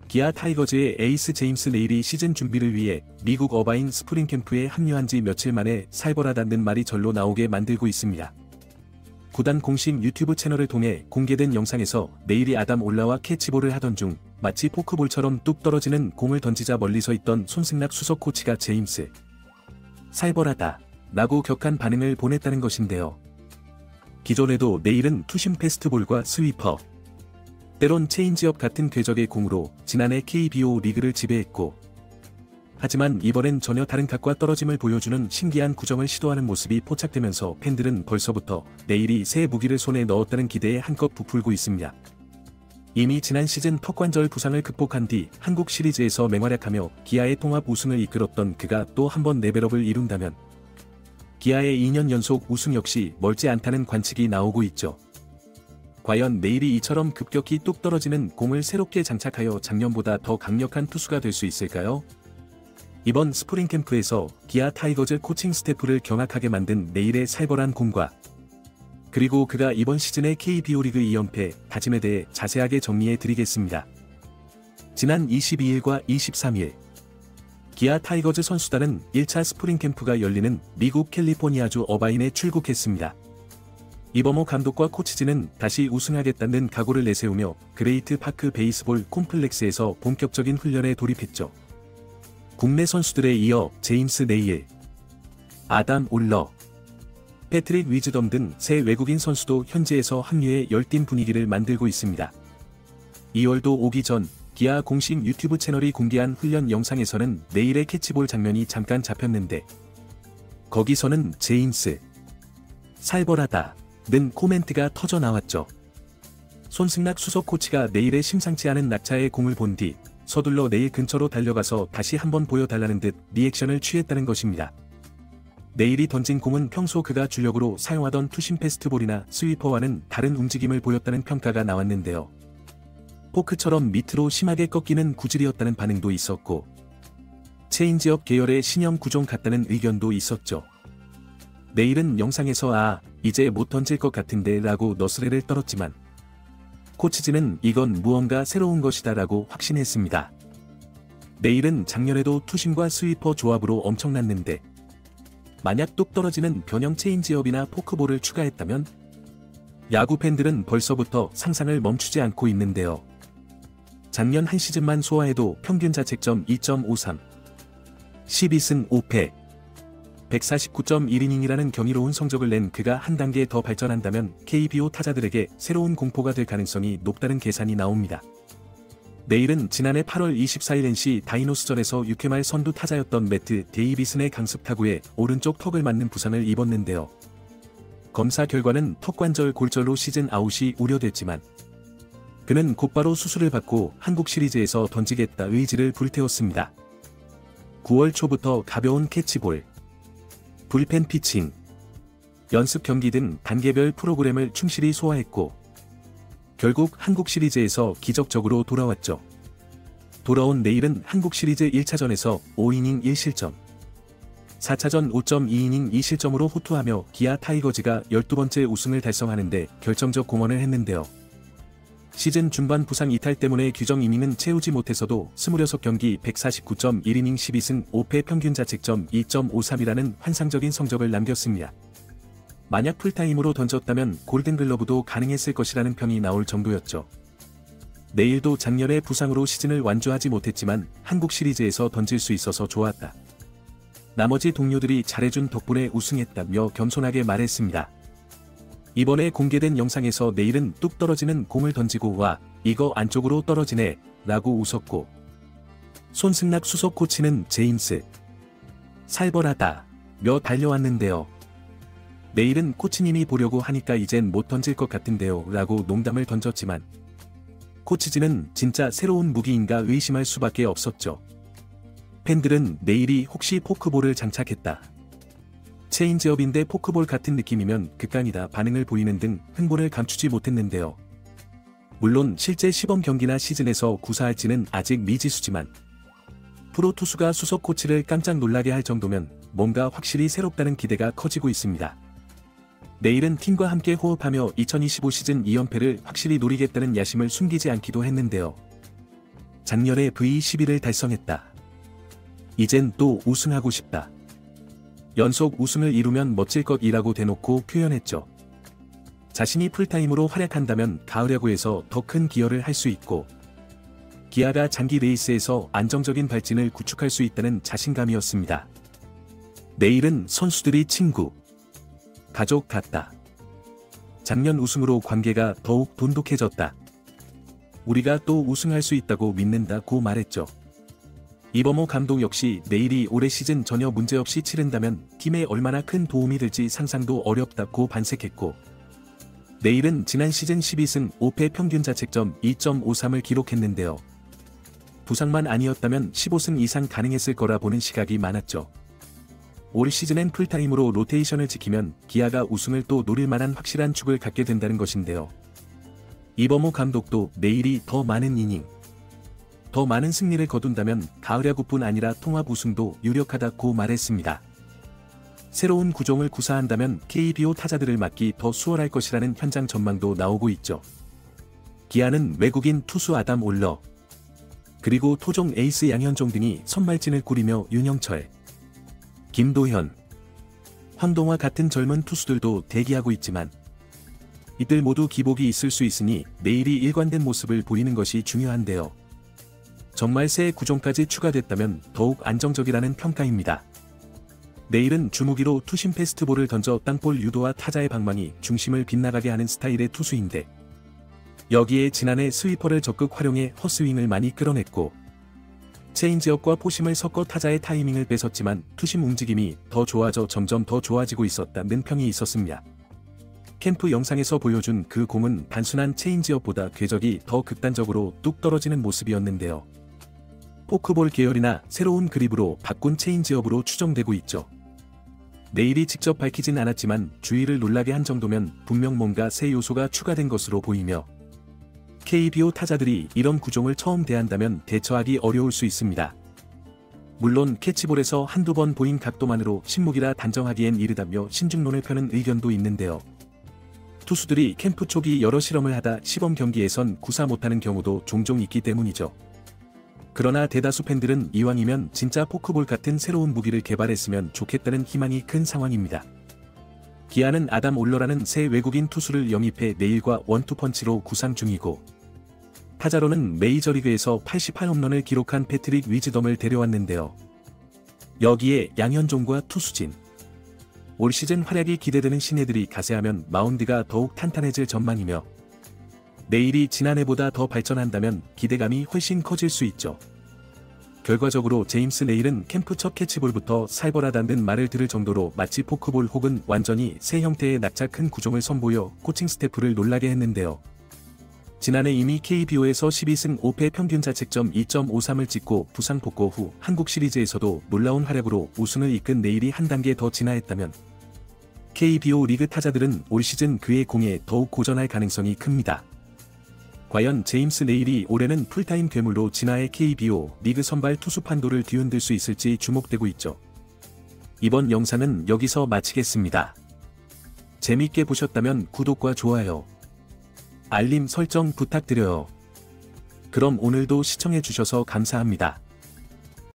기아 타이거즈의 에이스 제임스 네일이 시즌 준비를 위해 미국 어바인 스프링 캠프에 합류한 지 며칠 만에 살벌하다는 말이 절로 나오게 만들고 있습니다. 구단 공식 유튜브 채널을 통해 공개된 영상에서 네일이 아담 올라와 캐치볼을 하던 중 마치 포크볼처럼 뚝 떨어지는 공을 던지자 멀리 서 있던 손승락 수석 코치가 제임스 살벌하다 라고 격한 반응을 보냈다는 것인데요. 기존에도 네일은 투심 패스트볼과 스위퍼, 때론 체인지업 같은 궤적의 공으로 지난해 KBO 리그를 지배했고, 하지만 이번엔 전혀 다른 각과 떨어짐을 보여주는 신기한 구정을 시도하는 모습이 포착되면서 팬들은 벌써부터 네일이 새 무기를 손에 넣었다는 기대에 한껏 부풀고 있습니다. 이미 지난 시즌 턱관절 부상을 극복한 뒤 한국 시리즈에서 맹활약하며 기아의 통합 우승을 이끌었던 그가 또 한 번 레벨업을 이룬다면 기아의 2년 연속 우승 역시 멀지 않다는 관측이 나오고 있죠. 과연 네일이 이처럼 급격히 뚝 떨어지는 공을 새롭게 장착하여 작년보다 더 강력한 투수가 될 수 있을까요? 이번 스프링 캠프에서 기아 타이거즈 코칭 스태프를 경악하게 만든 네일의 살벌한 공과 그리고 그가 이번 시즌의 KBO 리그 2연패 다짐에 대해 자세하게 정리해 드리겠습니다. 지난 22일과 23일 기아 타이거즈 선수단은 1차 스프링 캠프가 열리는 미국 캘리포니아주 어바인에 출국했습니다. 이범호 감독과 코치진은 다시 우승하겠다는 각오를 내세우며 그레이트 파크 베이스볼 콤플렉스에서 본격적인 훈련에 돌입했죠. 국내 선수들에 이어 제임스 네일, 아담 올러, 패트릭 위즈덤 등 새 외국인 선수도 현지에서 합류해 열띤 분위기를 만들고 있습니다. 2월도 오기 전 기아 공식 유튜브 채널이 공개한 훈련 영상에서는 네일의 캐치볼 장면이 잠깐 잡혔는데 거기서는 제임스 살벌하다 는 코멘트가 터져 나왔죠. 손승락 수석 코치가 네일의 심상치 않은 낙차의 공을 본 뒤 서둘러 네일 근처로 달려가서 다시 한번 보여달라는 듯 리액션을 취했다는 것입니다. 네일이 던진 공은 평소 그가 주력으로 사용하던 투심 패스트볼이나 스위퍼와는 다른 움직임을 보였다는 평가가 나왔는데요. 포크처럼 밑으로 심하게 꺾이는 구질이었다는 반응도 있었고 체인지업 계열의 신형 구종 같다는 의견도 있었죠. 네일은 영상에서 이제 못 던질 것 같은데 라고 너스레를 떨었지만 코치진은 이건 무언가 새로운 것이다 라고 확신했습니다. 네일은 작년에도 투심과 스위퍼 조합으로 엄청났는데 만약 뚝 떨어지는 변형 체인지업이나 포크볼을 추가했다면 야구 팬들은 벌써부터 상상을 멈추지 않고 있는데요. 작년 한 시즌만 소화해도 평균 자책점 2.53, 12승 5패, 149.1이닝이라는 경이로운 성적을 낸 그가 한 단계 더 발전한다면 KBO 타자들에게 새로운 공포가 될 가능성이 높다는 계산이 나옵니다. 네일은 지난해 8월 24일 NC 다이노스전에서 6회 말 선두 타자였던 매트 데이비슨의 강습 타구에 오른쪽 턱을 맞는 부상을 입었는데요. 검사 결과는 턱관절 골절로 시즌 아웃이 우려됐지만 그는 곧바로 수술을 받고 한국 시리즈에서 던지겠다 의지를 불태웠습니다. 9월 초부터 가벼운 캐치볼, 불펜 피칭, 연습 경기 등 단계별 프로그램을 충실히 소화했고 결국 한국 시리즈에서 기적적으로 돌아왔죠. 돌아온 네일은 한국 시리즈 1차전에서 5이닝 1실점, 4차전 5.2이닝 2실점으로 호투하며 기아 타이거즈가 12번째 우승을 달성하는데 결정적 공헌을 했는데요. 시즌 중반 부상 이탈 때문에 규정 이닝은 채우지 못해서도 26경기 149.1이닝 12승 5패 평균 자책점 2.53이라는 환상적인 성적을 남겼습니다. 만약 풀타임으로 던졌다면 골든글러브도 가능했을 것이라는 평이 나올 정도였죠. 네일도 작년에 부상으로 시즌을 완주하지 못했지만 한국 시리즈에서 던질 수 있어서 좋았다. 나머지 동료들이 잘해준 덕분에 우승했다며 겸손하게 말했습니다. 이번에 공개된 영상에서 네일은 뚝 떨어지는 공을 던지고 와 이거 안쪽으로 떨어지네 라고 웃었고 손승락 수석 코치는 제임스 살벌하다 며 달려왔는데요. 네일은 코치님이 보려고 하니까 이젠 못 던질 것 같은데요 라고 농담을 던졌지만 코치진은 진짜 새로운 무기인가 의심할 수밖에 없었죠. 팬들은 네일이 혹시 포크볼을 장착했다, 체인지업인데 포크볼 같은 느낌이면 극강이다 반응을 보이는 등 흥분을 감추지 못했는데요. 물론 실제 시범 경기나 시즌에서 구사할지는 아직 미지수지만 프로 투수가 수석 코치를 깜짝 놀라게 할 정도면 뭔가 확실히 새롭다는 기대가 커지고 있습니다. 네일은 팀과 함께 호흡하며 2025 시즌 2연패를 확실히 노리겠다는 야심을 숨기지 않기도 했는데요. 작년에 V11을 달성했다. 이젠 또 우승하고 싶다. 연속 우승을 이루면 멋질 것이라고 대놓고 표현했죠. 자신이 풀타임으로 활약한다면 가을 야구에서 더 큰 기여를 할 수 있고 기아가 장기 레이스에서 안정적인 발진을 구축할 수 있다는 자신감이었습니다. 내일은 선수들이 친구, 가족 같다. 작년 우승으로 관계가 더욱 돈독해졌다. 우리가 또 우승할 수 있다고 믿는다고 말했죠. 이범호 감독 역시 내일이 올해 시즌 전혀 문제없이 치른다면 팀에 얼마나 큰 도움이 될지 상상도 어렵다고 반색했고 내일은 지난 시즌 12승 5패 평균 자책점 2.53을 기록했는데요. 부상만 아니었다면 15승 이상 가능했을 거라 보는 시각이 많았죠. 올 시즌엔 풀타임으로 로테이션을 지키면 기아가 우승을 또 노릴 만한 확실한 축을 갖게 된다는 것인데요. 이범호 감독도 내일이 더 많은 이닝, 더 많은 승리를 거둔다면 가을 야구뿐 아니라 통합 우승도 유력하다고 말했습니다. 새로운 구종을 구사한다면 KBO 타자들을 막기 더 수월할 것이라는 현장 전망도 나오고 있죠. 기아는 외국인 투수 아담 올러, 그리고 토종 에이스 양현종 등이 선발진을 꾸리며 윤영철, 김도현, 황동화 같은 젊은 투수들도 대기하고 있지만 이들 모두 기복이 있을 수 있으니 내일이 일관된 모습을 보이는 것이 중요한데요. 정말 새 구종까지 추가됐다면 더욱 안정적이라는 평가입니다. 내일은 주무기로 투심 패스트볼을 던져 땅볼 유도와 타자의 방망이 중심을 빗나가게 하는 스타일의 투수인데 여기에 지난해 스위퍼를 적극 활용해 헛스윙을 많이 끌어냈고 체인지업과 포심을 섞어 타자의 타이밍을 뺏었지만 투심 움직임이 더 좋아져 점점 더 좋아지고 있었다는 평이 있었습니다. 캠프 영상에서 보여준 그 공은 단순한 체인지업보다 궤적이 더 극단적으로 뚝 떨어지는 모습이었는데요. 포크볼 계열이나 새로운 그립으로 바꾼 체인지업으로 추정되고 있죠. 내일이 직접 밝히진 않았지만 주위를 놀라게 한 정도면 분명 뭔가 새 요소가 추가된 것으로 보이며 KBO 타자들이 이런 구종을 처음 대한다면 대처하기 어려울 수 있습니다. 물론 캐치볼에서 한두 번 보인 각도만으로 신무기라 단정하기엔 이르다며 신중론을 펴는 의견도 있는데요. 투수들이 캠프 초기 여러 실험을 하다 시범 경기에선 구사 못하는 경우도 종종 있기 때문이죠. 그러나 대다수 팬들은 이왕이면 진짜 포크볼 같은 새로운 무기를 개발했으면 좋겠다는 희망이 큰 상황입니다. 기아는 아담 올러라는 새 외국인 투수를 영입해 내일과 원투펀치로 구상 중이고 타자로는 메이저리그에서 88홈런을 기록한 패트릭 위즈덤을 데려왔는데요. 여기에 양현종과 투수진, 올 시즌 활약이 기대되는 신예들이 가세하면 마운드가 더욱 탄탄해질 전망이며 내일이 지난해보다 더 발전한다면 기대감이 훨씬 커질 수 있죠. 결과적으로 제임스 레일은 캠프 첫 캐치볼부터 살벌하다는 말을 들을 정도로 마치 포크볼 혹은 완전히 새 형태의 낙차 큰 구종을 선보여 코칭 스태프를 놀라게 했는데요. 지난해 이미 KBO에서 12승 5패 평균 자책점 2.53을 찍고 부상 복구 후 한국 시리즈에서도 놀라운 활약으로 우승을 이끈 레일이 한 단계 더 진화했다면 KBO 리그 타자들은 올 시즌 그의 공에 더욱 고전할 가능성이 큽니다. 과연 제임스 레일이 올해는 풀타임 괴물로 진화해 KBO 리그 선발 투수 판도를 뒤흔들 수 있을지 주목되고 있죠. 이번 영상은 여기서 마치겠습니다. 재밌게 보셨다면 구독과 좋아요, 알림 설정 부탁드려요. 그럼 오늘도 시청해주셔서 감사합니다.